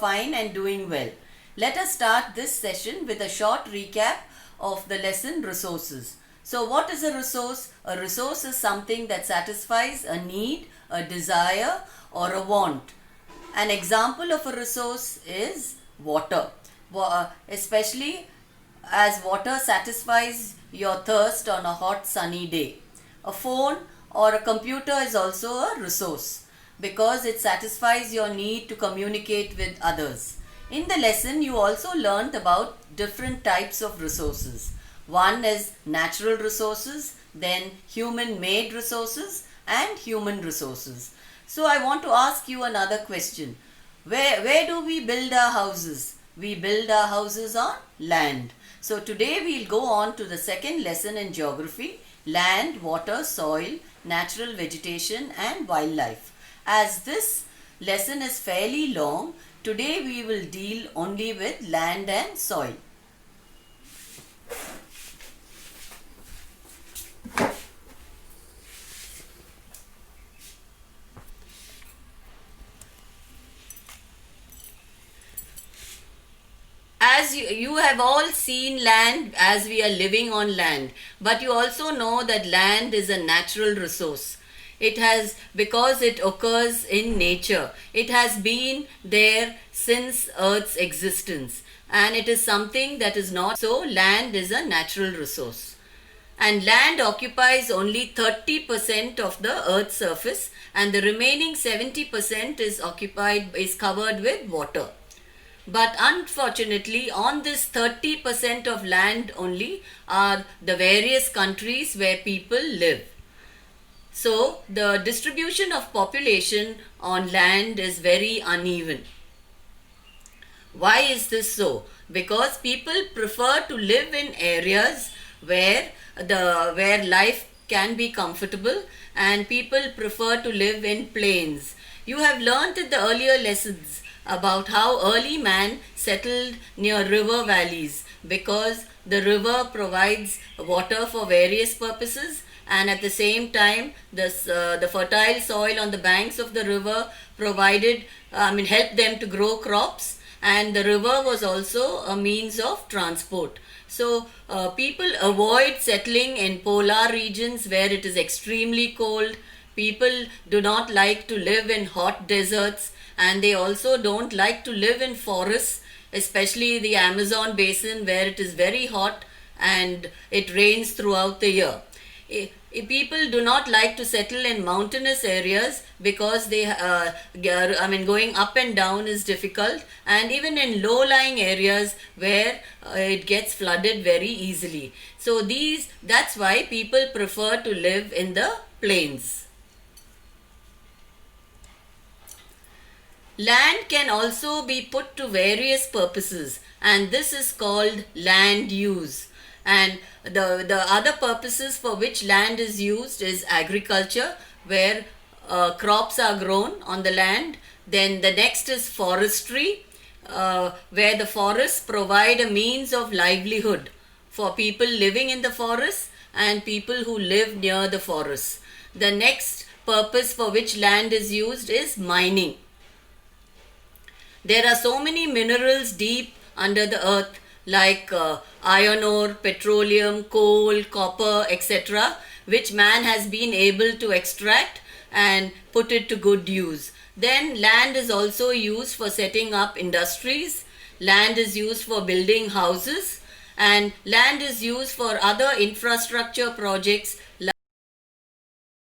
fine and doing well. Let us start this session with a short recap of the lesson resources. So what is a resource? A resource is something that satisfies a need, a desire or a want. An example of a resource is water, especially as water satisfies your thirst on a hot sunny day. A phone or a computer is also a resource because it satisfies your need to communicate with others. In the lesson, you also learnt about different types of resources. One is natural resources, then human-made resources and human resources. So I want to ask you another question. Where do we build our houses? We build our houses on land. So today we'll go on to the second lesson in geography, land, water, soil, natural vegetation and wildlife. As this lesson is fairly long, today we will deal only with land and soil. As you have all seen land as we are living on land, but you also know that land is a natural resource. It has, because it occurs in nature, it has been there since Earth's existence, and it is something that is not so. Land is a natural resource, and land occupies only 30% of the Earth's surface, and the remaining 70% is covered with water. But unfortunately, on this 30% of land only are the various countries where people live. So, the distribution of population on land is very uneven. Why is this so? Because people prefer to live in areas where life can be comfortable, and people prefer to live in plains. You have learnt in the earlier lessons about how early man settled near river valleys because the river provides water for various purposes, and at the same time the fertile soil on the banks of the river helped them to grow crops, and the river was also a means of transport. So people avoid settling in polar regions where it is extremely cold. People do not like to live in hot deserts, and they also don't like to live in forests, especially the Amazon basin where it is very hot and it rains throughout the year. People do not like to settle in mountainous areas because going up and down is difficult, and even in low-lying areas where it gets flooded very easily. So that's why people prefer to live in the plains. Land can also be put to various purposes, and this is called land use. And the other purposes for which land is used is agriculture, where crops are grown on the land. Then the next is forestry, where the forests provide a means of livelihood for people living in the forests and people who live near the forests. The next purpose for which land is used is mining. There are so many minerals deep under the earth like iron ore, petroleum, coal, copper, etc., which man has been able to extract and put it to good use. Then land is also used for setting up industries, land is used for building houses, and land is used for other infrastructure projects